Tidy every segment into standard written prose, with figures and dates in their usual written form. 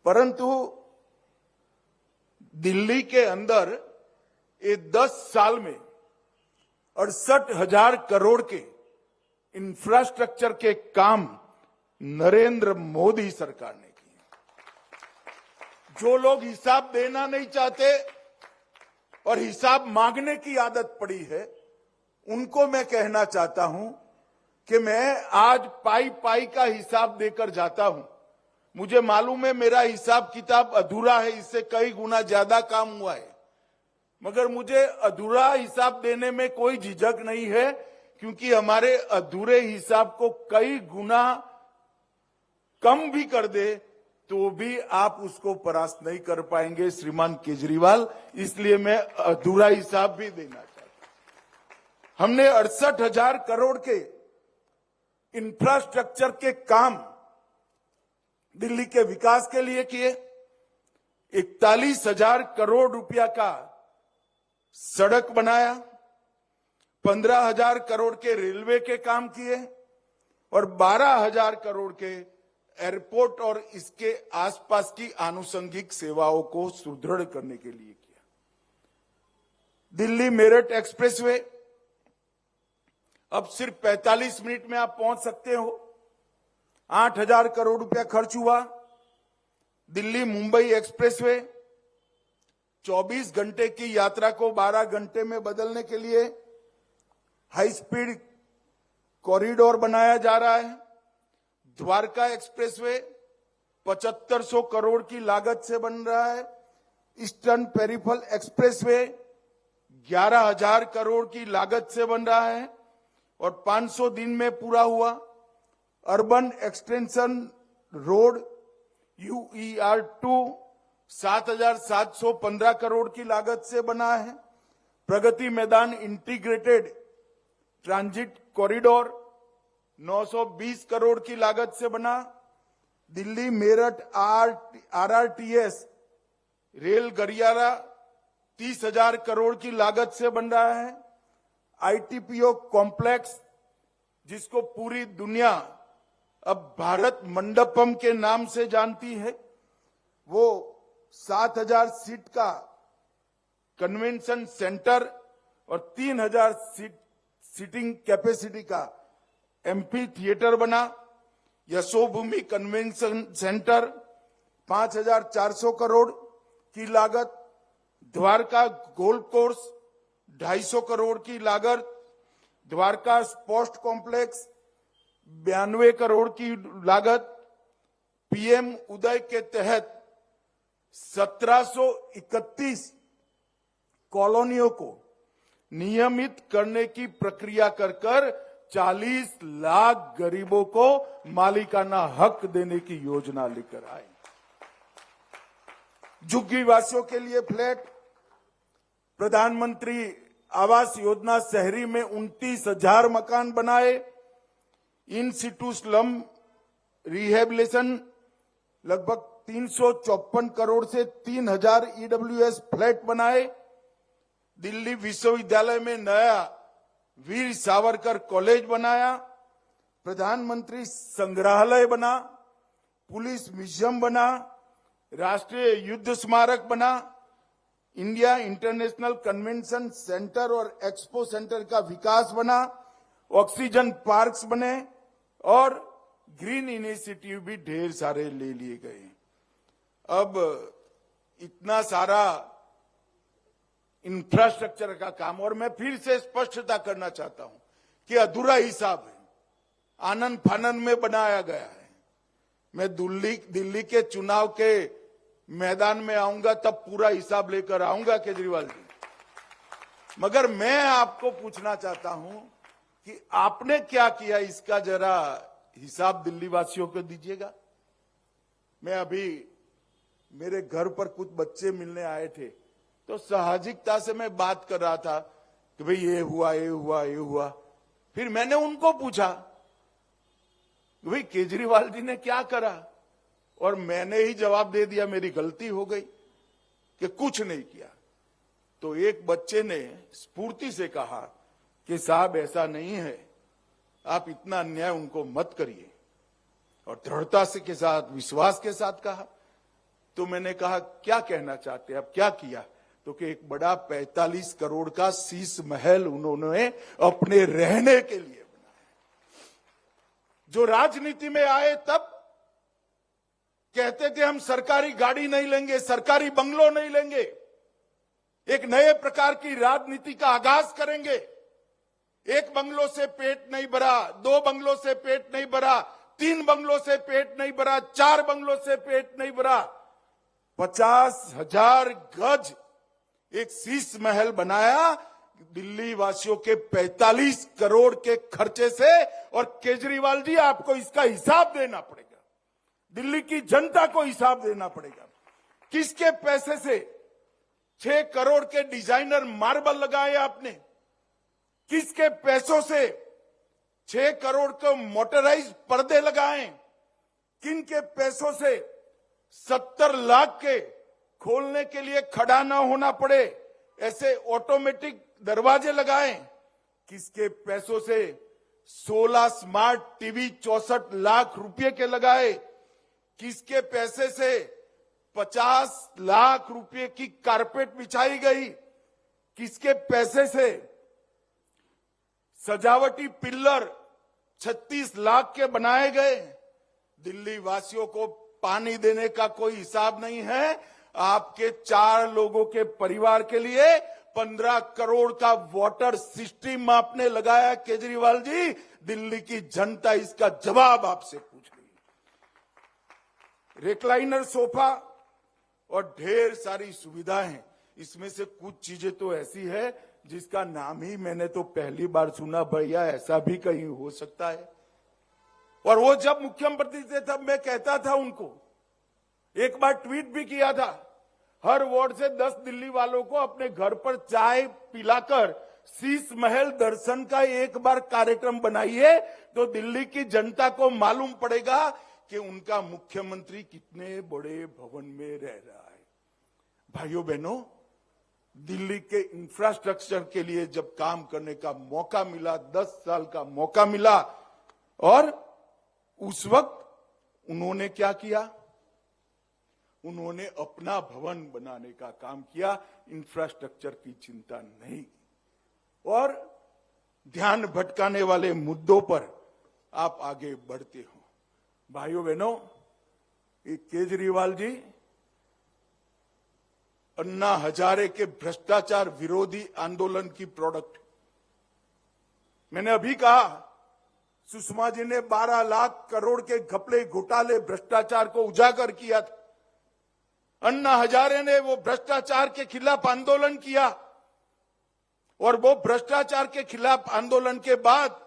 परंतु दिल्ली के अंदर ये 10 साल में 68,000 करोड़ के इंफ्रास्ट्रक्चर के काम नरेंद्र मोदी सरकार ने किए। जो लोग हिसाब देना नहीं चाहते और हिसाब मांगने की आदत पड़ी है, उनको मैं कहना चाहता हूं कि मैं आज पाई पाई का हिसाब देकर जाता हूं। मुझे मालूम है मेरा हिसाब किताब अधूरा है, इससे कई गुना ज्यादा काम हुआ है, मगर मुझे अधूरा हिसाब देने में कोई झिझक नहीं है, क्योंकि हमारे अधूरे हिसाब को कई गुना कम भी कर दे तो भी आप उसको परास्त नहीं कर पाएंगे श्रीमान केजरीवाल। इसलिए मैं अधूरा हिसाब भी देना चाहता हूं। हमने 68,000 करोड़ के इंफ्रास्ट्रक्चर के काम दिल्ली के विकास के लिए किए। 41,000 करोड़ रुपया का सड़क बनाया, 15,000 करोड़ के रेलवे के काम किए और 12,000 करोड़ के एयरपोर्ट और इसके आसपास की आनुषंगिक सेवाओं को सुदृढ़ करने के लिए किया। दिल्ली मेरठ एक्सप्रेसवे अब सिर्फ 45 मिनट में आप पहुंच सकते हो। 8,000 करोड़ रुपया खर्च हुआ। दिल्ली मुंबई एक्सप्रेसवे 24 घंटे की यात्रा को 12 घंटे में बदलने के लिए हाई स्पीड कॉरिडोर बनाया जा रहा है। द्वारका एक्सप्रेसवे 7,500 करोड़ की लागत से बन रहा है। ईस्टर्न पेरिफेरल एक्सप्रेसवे 11,000 करोड़ की लागत से बन रहा है और 500 दिन में पूरा हुआ। Urban extension road UER2 7,715 crore की लागत से बना है। Pragati Maidan integrated transit corridor 920 crore की लागत से बना। दिल्ली मेरठ RRTS रेल गलियारा 30,000 करोड़ की लागत से बन रहा है। ITPO कॉम्प्लेक्स, जिसको पूरी दुनिया अब भारत मंडपम के नाम से जानती है, वो 7,000 सीट का कन्वेंशन सेंटर और 3,000 सीटिंग कैपेसिटी का MP थिएटर बना। यशोभूमि कन्वेंशन सेंटर 5,400 करोड़ की लागत। द्वारका गोल्फ कोर्स 250 करोड़ की लागत। द्वारका स्पोर्ट्स कॉम्प्लेक्स 92 करोड़ की लागत। PM उदय के तहत 1731 कॉलोनियों को नियमित करने की प्रक्रिया कर 40 लाख गरीबों को मालिकाना हक देने की योजना लेकर आए। झुग्गी वासियों के लिए फ्लैट, प्रधानमंत्री आवास योजना शहरी में 29,000 मकान बनाए। इन सिटू स्लम रिहेबिलिटेशन लगभग 354 करोड़ से 3,000 EWS फ्लैट बनाए। दिल्ली विश्वविद्यालय में नया वीर सावरकर कॉलेज बनाया। प्रधानमंत्री संग्रहालय बना। पुलिस म्यूजियम बना। राष्ट्रीय युद्ध स्मारक बना। इंडिया इंटरनेशनल कन्वेंशन सेंटर और एक्सपो सेंटर का विकास बना। ऑक्सीजन पार्क्स बने और ग्रीन इनिशिएटिव भी ढेर सारे ले लिए गए। अब इतना सारा इंफ्रास्ट्रक्चर का काम, और मैं फिर से स्पष्टता करना चाहता हूं कि अधूरा हिसाब है, आनन फानन में बनाया गया है। मैं दिल्ली के चुनाव के मैदान में आऊंगा तब पूरा हिसाब लेकर आऊंगा केजरीवाल जी, मगर मैं आपको पूछना चाहता हूं कि आपने क्या किया, इसका जरा हिसाब दिल्ली वासियों को दीजिएगा। मैं अभी मेरे घर पर कुछ बच्चे मिलने आए थे, तो साहजिकता से मैं बात कर रहा था कि भाई ये हुआ ये हुआ ये हुआ। फिर मैंने उनको पूछा कि भाई केजरीवाल जी ने क्या करा, और मैंने ही जवाब दे दिया मेरी गलती हो गई कि कुछ नहीं किया। तो एक बच्चे ने स्फूर्ति से कहा कि साहब ऐसा नहीं है, आप इतना अन्याय उनको मत करिए, और दृढ़ता से के साथ विश्वास के साथ कहा तो मैंने कहा क्या कहना चाहते हैं, अब क्या किया? तो कि एक बड़ा 45 करोड़ का शीश महल उन्होंने अपने रहने के लिए बनाया। जो राजनीति में आए तब कहते थे हम सरकारी गाड़ी नहीं लेंगे, सरकारी बंगलो नहीं लेंगे, एक नए प्रकार की राजनीति का आगाज करेंगे। एक बंगलों से पेट नहीं भरा, 2 बंगलों से पेट नहीं भरा, 3 बंगलों से पेट नहीं भरा, 4 बंगलों से पेट नहीं भरा, 50,000 गज एक शीश महल बनाया दिल्ली वासियों के 45 करोड़ के खर्चे से। और केजरीवाल जी आपको इसका हिसाब देना पड़ेगा, दिल्ली की जनता को हिसाब देना पड़ेगा। किसके पैसे से 6 करोड़ के डिजाइनर मार्बल लगाए आपने? किसके पैसों से 6 करोड़ के मोटराइज पर्दे लगाए? किन के पैसों से 70 लाख के खोलने के लिए खड़ा ना होना पड़े ऐसे ऑटोमेटिक दरवाजे लगाए? किसके पैसों से 16 स्मार्ट टीवी 64 लाख रुपए के लगाए? किसके पैसे से 50 लाख रुपए की कारपेट बिछाई गई? किसके पैसे से सजावटी पिल्लर 36 लाख के बनाए गए? दिल्ली वासियों को पानी देने का कोई हिसाब नहीं है। आपके 4 लोगों के परिवार के लिए 15 करोड़ का वाटर सिस्टम आपने लगाया। केजरीवाल जी, दिल्ली की जनता इसका जवाब आपसे पूछ रही है। रिक्लाइनर सोफा और ढेर सारी सुविधाएं, इसमें से कुछ चीजें तो ऐसी है जिसका नाम ही मैंने तो पहली बार सुना। भैया ऐसा भी कहीं हो सकता है? और वो जब मुख्यमंत्री थे तब मैं कहता था उनको, एक बार ट्वीट भी किया था, हर वार्ड से 10 दिल्ली वालों को अपने घर पर चाय पिलाकर शीश महल दर्शन का एक बार कार्यक्रम बनाइए, तो दिल्ली की जनता को मालूम पड़ेगा कि उनका मुख्यमंत्री कितने बड़े भवन में रह रहा है। भाइयों बहनों, दिल्ली के इंफ्रास्ट्रक्चर के लिए जब काम करने का मौका मिला, 10 साल का मौका मिला, और उस वक्त उन्होंने क्या किया? उन्होंने अपना भवन बनाने का काम किया, इंफ्रास्ट्रक्चर की चिंता नहीं। और ध्यान भटकाने वाले मुद्दों पर आप आगे बढ़ते हो। भाइयों बहनों, ये केजरीवाल जी अन्ना हजारे के भ्रष्टाचार विरोधी आंदोलन की प्रोडक्ट। मैंने अभी कहा, सुषमा जी ने 12 लाख करोड़ के घपले घोटाले भ्रष्टाचार को उजागर किया था। अन्ना हजारे ने वो भ्रष्टाचार के खिलाफ आंदोलन किया, और वो भ्रष्टाचार के खिलाफ आंदोलन के बाद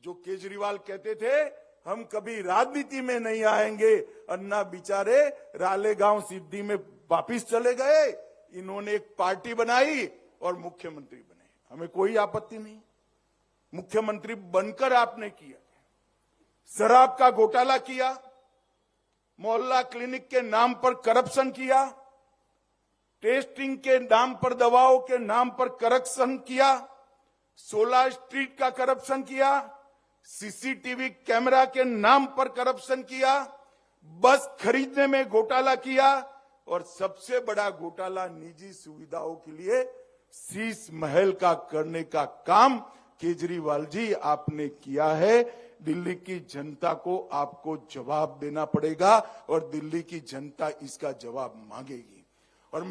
जो केजरीवाल कहते थे हम कभी राजनीति में नहीं आएंगे, अन्ना बेचारे रालेगांव सिद्धि में वापिस चले गए। इन्होंने एक पार्टी बनाई और मुख्यमंत्री बने। हमें कोई आपत्ति नहीं, मुख्यमंत्री बनकर आपने किया। शराब का घोटाला किया, मोहल्ला क्लिनिक के नाम पर करप्शन किया, टेस्टिंग के नाम पर, दवाओं के नाम पर करप्शन किया, 16 स्ट्रीट का करप्शन किया, सीसीटीवी कैमरा के नाम पर करप्शन किया, बस खरीदने में घोटाला किया, और सबसे बड़ा घोटाला निजी सुविधाओं के लिए शीश महल का करने का काम केजरीवाल जी आपने किया है। दिल्ली की जनता को आपको जवाब देना पड़ेगा, और दिल्ली की जनता इसका जवाब मांगेगी। और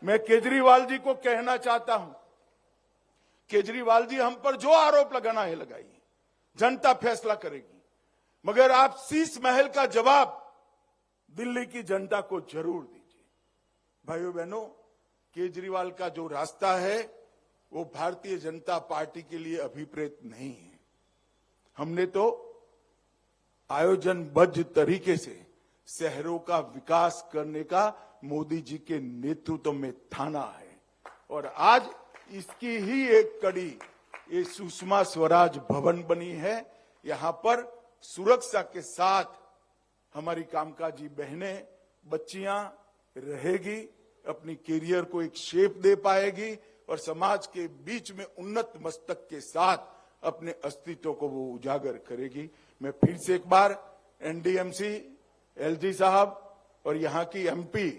मैं केजरीवाल जी को कहना चाहता हूं, केजरीवाल जी हम पर जो आरोप लगाना है लगाइए, जनता फैसला करेगी, मगर आप शीश महल का जवाब दिल्ली की जनता को जरूर दीजिए। भाइयों बहनों, केजरीवाल का जो रास्ता है वो भारतीय जनता पार्टी के लिए अभिप्रेत नहीं है। हमने तो आयोजनबद्ध तरीके से शहरों का विकास करने का मोदी जी के नेतृत्व में ठाना है, और आज इसकी ही एक कड़ी ये सुषमा स्वराज भवन बनी है। यहां पर सुरक्षा के साथ हमारी कामकाजी बहनें, बच्चियां रहेगी, अपनी कैरियर को एक शेप दे पाएगी, और समाज के बीच में उन्नत मस्तक के साथ अपने अस्तित्व को वो उजागर करेगी। मैं फिर से एक बार एनडीएमसी एलजी साहब और यहाँ की एमपी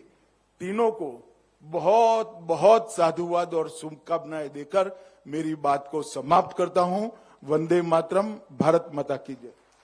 तीनों को बहुत बहुत साधुवाद और शुभकामनाएं देकर मेरी बात को समाप्त करता हूं। वंदे मातरम, भारत माता की जय।